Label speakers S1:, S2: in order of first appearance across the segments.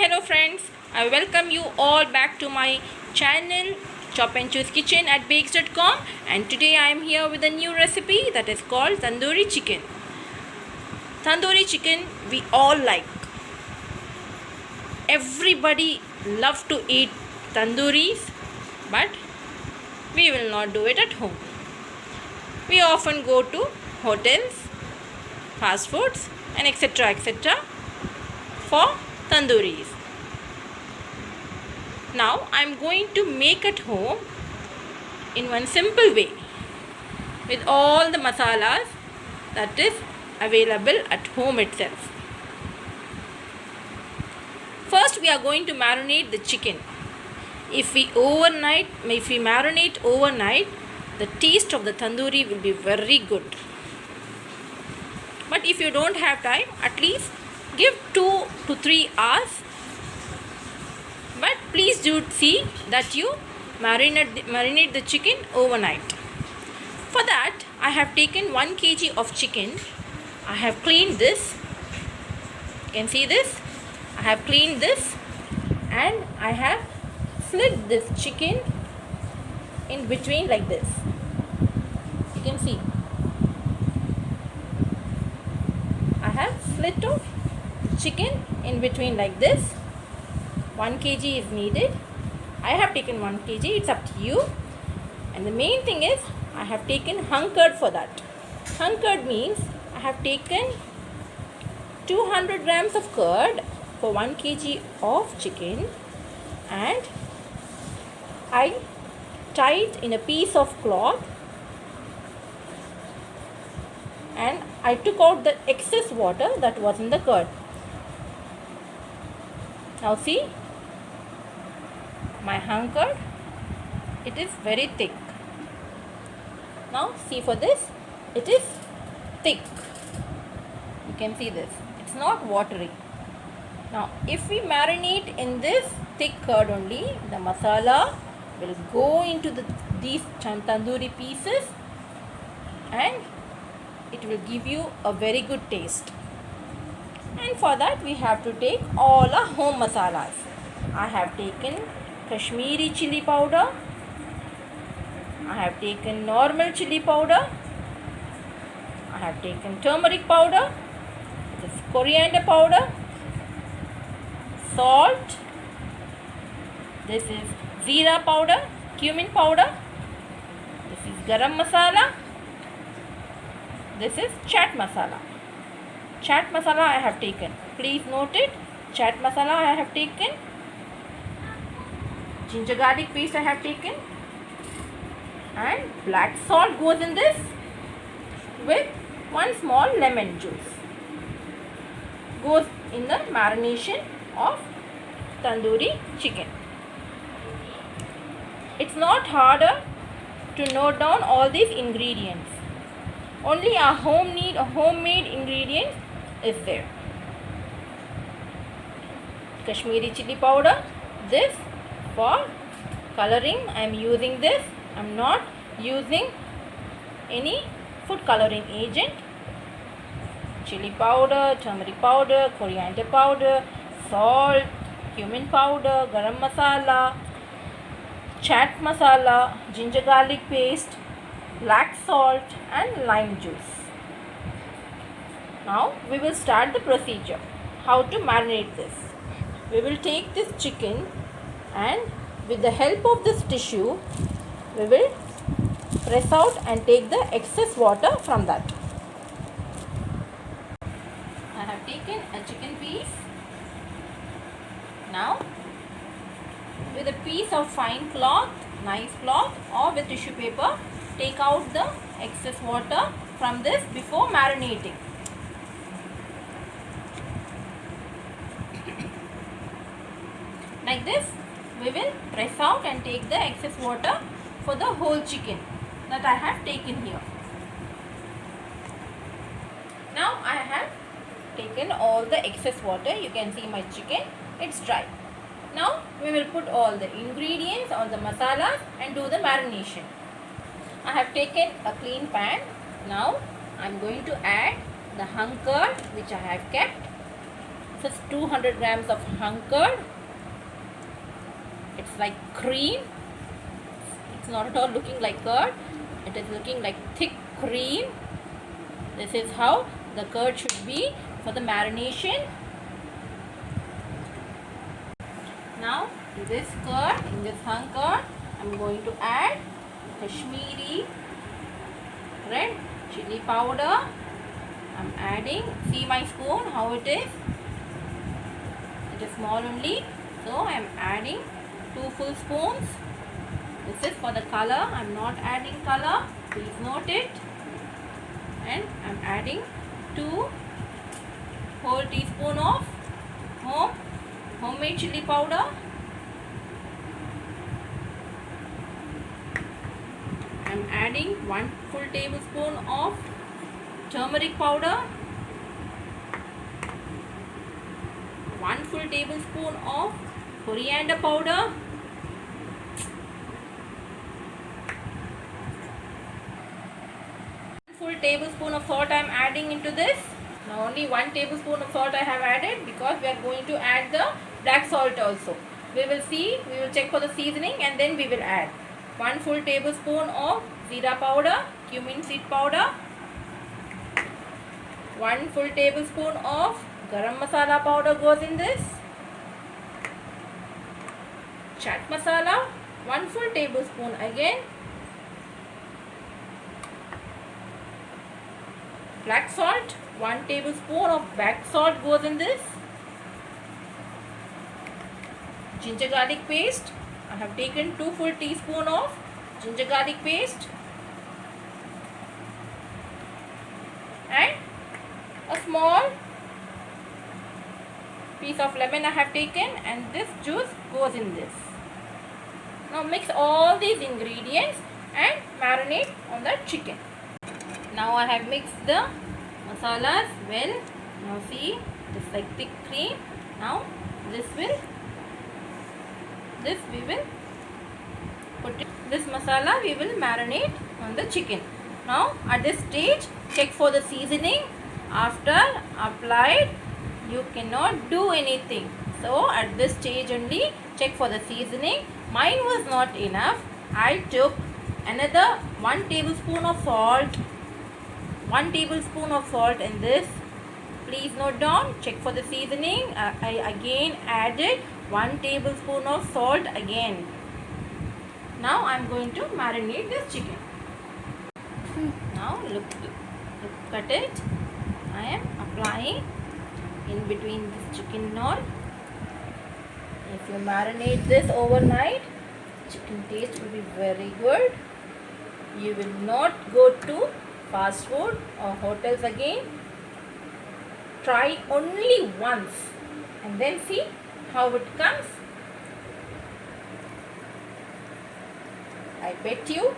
S1: hello friends. I welcome you all back to my channel Chop and Choose Kitchen at bakes.com, and today I am here with a new recipe that is called tandoori chicken. Tandoori chicken we all like. Everybody love to eat tandooris, but we will not do it at home. We often go to hotels, fast foods and etc. for tandooris. Now I am going to make at home in one simple way with all the masalas that is available at home itself. First we are going to marinate the chicken. If we marinate overnight, the taste of the tandoori will be very good. But if you don't have time, at least give 2 to 3 hours. But please do see that you marinate the chicken overnight. For that, I have taken 1 kg of chicken. I have cleaned this. You can see this. I have cleaned this and I have slit this chicken in between like this. You can see. I have slit off chicken in between like this. 1 kg is needed. I have taken 1 kg. It's up to you. And the main thing is I have taken hung curd for that. Hung curd means I have taken 200 grams of curd for 1 kg of chicken, and I tied in a piece of cloth and I took out the excess water that was in the curd. Now see, my hung curd, it is very thick. Now see, for this, it is thick. You can see this. It's not watery. Now if we marinate in this thick curd only, the masala will go into these tandoori pieces and it will give you a very good taste. And for that we have to take all our home masalas. I have taken Kashmiri chili powder. I have taken normal chili powder. I have taken turmeric powder. This is coriander powder. Salt. This is jeera powder, cumin powder. This is garam masala. This is chaat masala. Chaat masala I have taken. Please note it. Chaat masala I have taken. Ginger garlic paste I have taken. And black salt goes in this with 1 small lemon juice. Goes in the marination of tandoori chicken. It's not harder to note down all these ingredients. Only a homemade ingredient is there. Kashmiri chili powder, this for coloring I am using this. I am not using any food coloring agent. Chili powder, turmeric powder, coriander powder, salt, cumin powder, garam masala, chaat masala, ginger garlic paste, black salt and lime juice. Now we will start the procedure. How to marinate this? We will take this chicken and with the help of this tissue we will press out and take the excess water from that. I have taken a chicken piece. Now with a piece of fine cloth, nice cloth or with tissue paper, take out the excess water from this before marinating. Like this, we will press out and take the excess water for the whole chicken that I have taken here. Now I have taken all the excess water. You can see my chicken, it's dry. Now we will put all the ingredients, all the masalas and do the marination. I have taken a clean pan. Now I am going to add the hung curd which I have kept. This is 200 grams of hung curd. It's like cream. It's not at all looking like curd. It is looking like thick cream. This is how the curd should be for the marination. Now to this curd, in this hung curd, I am going to add Kashmiri red chili powder. I am adding, see my spoon how it is. It is small only, so I am adding 2 full spoons. This is for the color. I am not adding color, please note it. And I am adding 2 whole teaspoon of homemade chili powder. I am adding 1 full tablespoon of turmeric powder, 1 full tablespoon of coriander powder, 1 full tablespoon of salt I am adding into this. Now only 1 tablespoon of salt I have added because we are going to add the black salt also. We will see, we will check for the seasoning and then we will add 1 full tablespoon of jeera powder, cumin seed powder, 1 full tablespoon of garam masala powder goes in this, chaat masala 1 full tablespoon again, black salt 1 tablespoon of black salt goes in this, ginger garlic paste. I have taken 2 full teaspoon of ginger garlic paste and a small piece of lemon I have taken, and this juice goes in this. Now mix all these ingredients and marinate on the chicken. Now I have mixed the masalas well. Now see, this like thick cream. Now this we will put it, this masala we will marinate on the chicken. Now at this stage check for the seasoning. After applied you cannot do anything. So at this stage only check for the seasoning. Mine was not enough. I took another 1 tablespoon of salt. 1 tablespoon of salt in this. Please note down, check for the seasoning. I again added 1 tablespoon of salt again. Now I am going to marinate this chicken. Now look at it. I am applying in between this chicken knoll. If you marinate this overnight, chicken taste will be very good. You will not go to fast food or hotels again. Try only once and then see how it comes. I bet you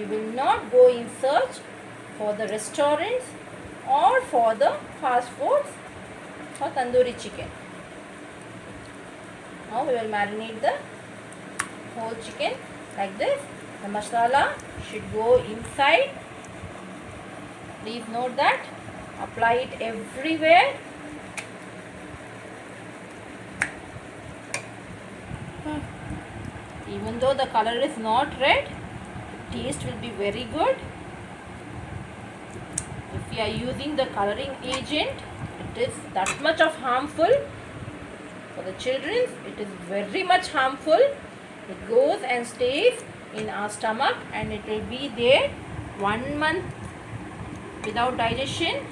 S1: will not go in search for the restaurants or for the fast foods for tandoori chicken. Now we will marinate the whole chicken like this. The masala should go inside. Please note that. Apply it everywhere. Even though the color is not red, taste will be very good. If you are using the coloring agent, it is that much of harmful. For the children, it is very much harmful. It goes and stays in our stomach and it will be there 1 month without digestion.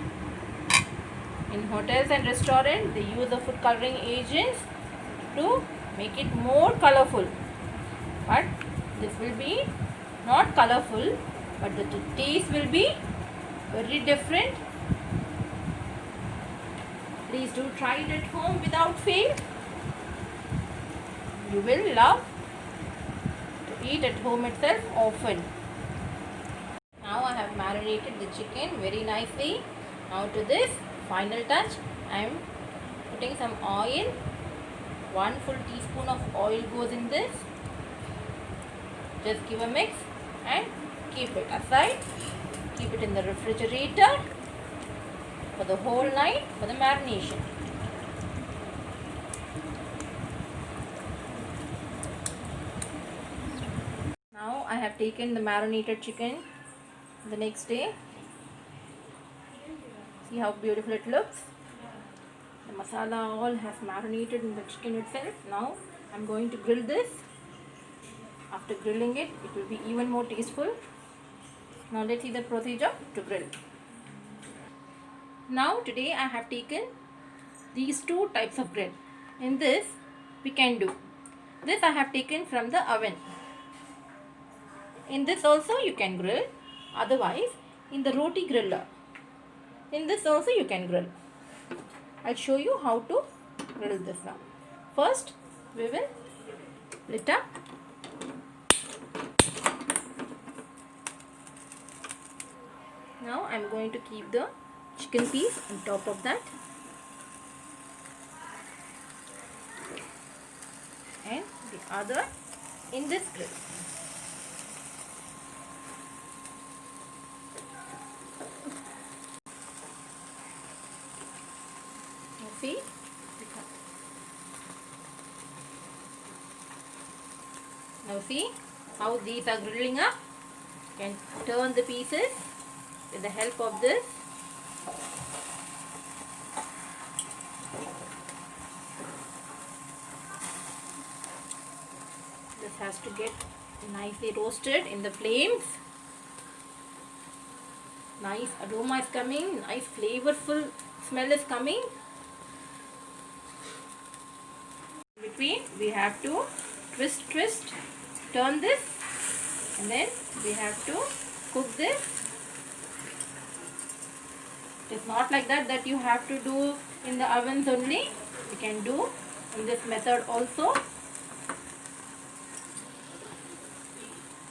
S1: In hotels and restaurants, they use the food coloring agents to make it more colorful. But this will be not colorful, but the taste will be very different. Please do try it at home without fail. You will love to eat at home itself often. Now I have marinated the chicken very nicely. Now to this final touch, I am putting some oil. 1 full teaspoon of oil goes in this. Just give a mix and keep it aside. Keep it in the refrigerator for the whole night for the marination. have taken the marinated chicken the next day. See how beautiful it looks. The masala all has marinated in the chicken itself. Now I'm going to grill this. After grilling it, it will be even more tasteful. Now let's see the procedure to grill. Now today I have taken these two types of grill. In this we can do. This I have taken from the oven. In this also you can grill. Otherwise in the roti griller. In this also you can grill. I'll show you how to grill this now. First we will lit up. Now I am going to keep the chicken piece on top of that. And the other in this grill. See? Now see how these are grilling up. You can turn the pieces with the help of this. This has to get nicely roasted in the flames. Nice aroma is coming, nice flavorful smell is coming. In between we have to twist, turn this, and then we have to cook this. It's not like that you have to do in the ovens only. You can do in this method also.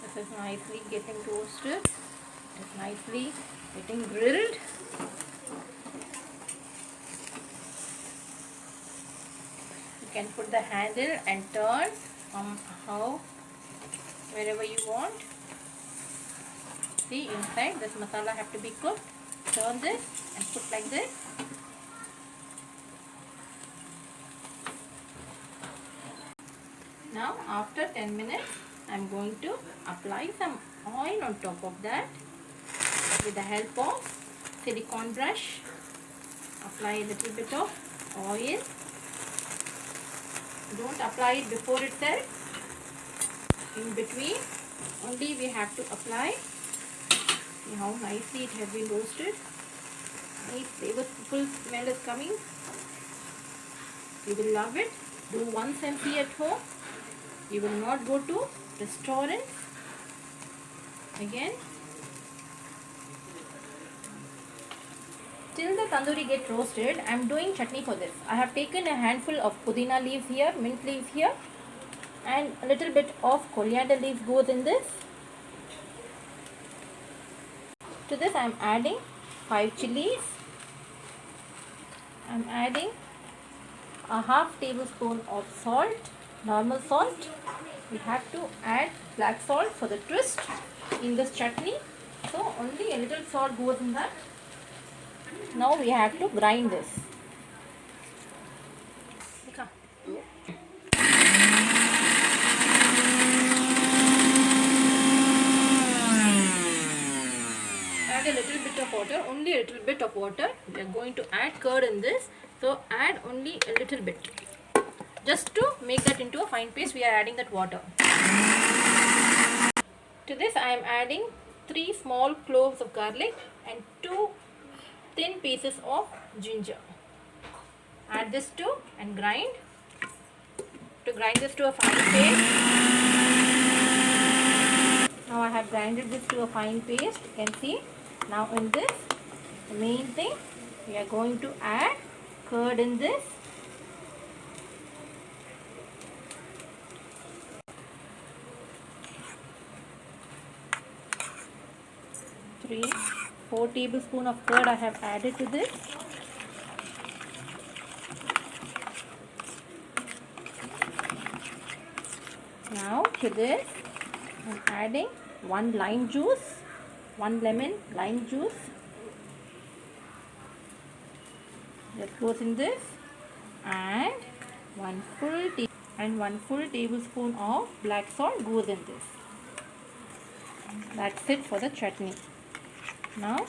S1: This is nicely getting roasted. It's nicely getting grilled. You can put the handle and turn wherever you want. See, inside this masala have to be cooked. Turn this and put like this. Now after 10 minutes I am going to apply some oil on top of that with the help of silicone brush. Apply a little bit of oil. Don't apply it before itself. In between only we have to apply. See how nicely it has been roasted. Nice flavorful smell is coming. You will love it. Do once and see at home. You will not go to restaurants again. Till the tandoori get roasted, I am doing chutney for this. I have taken a handful of pudina leaves here, mint leaves here, and a little bit of coriander leaves goes in this. To this I am adding 5 chilies. I am adding a half tablespoon of salt, normal salt. We have to add black salt for the twist in this chutney. So only a little salt goes in that. Now we have to grind this. Add a little bit of water, only a little bit of water. We are going to add curd in this. So add only a little bit. Just to make that into a fine paste, we are adding that water. To this I am adding 3 small cloves of garlic and 2 thin pieces of ginger. Add this too and grind. To grind this to a fine paste. Now I have grinded this to a fine paste. You can see. Now in this, the main thing, we are going to add curd in this. 4 tablespoons of curd I have added to this. Now to this I am adding 1 lime juice, 1 lemon lime juice. That goes in this, and 1 full tablespoon of black salt goes in this. That's it for the chutney. Now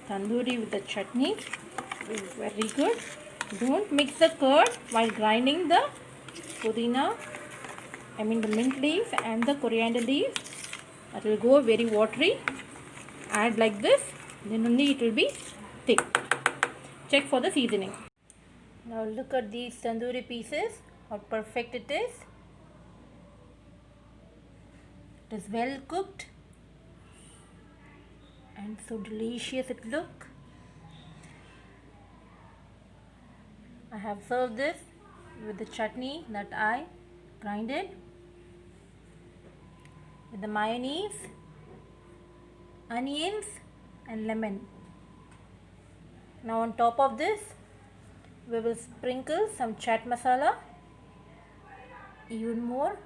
S1: tandoori with the chutney is very good. Don't mix the curd while grinding the the mint leaf and the coriander leaf. It will go very watery. Add like this, then only it will be thick. Check for the seasoning. Now look at these tandoori pieces, how perfect it is. It is well cooked and so delicious it look. I have served this with the chutney that I grinded, with the mayonnaise, onions and lemon. Now on top of this we will sprinkle some chaat masala. Even more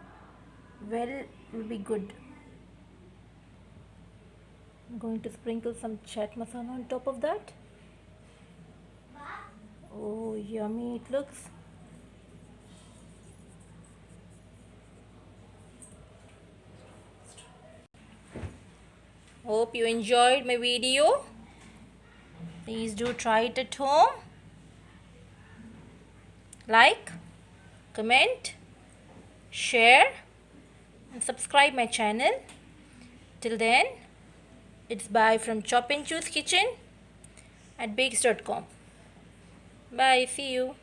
S1: will be good. I'm going to sprinkle some chaat masala on top of that. Oh, yummy it looks. Hope you enjoyed my video. Please do try it at home. Like, comment, share and subscribe my channel. Till then, it's bye from Chop and Choose Kitchen at bakes.com. Bye, see you.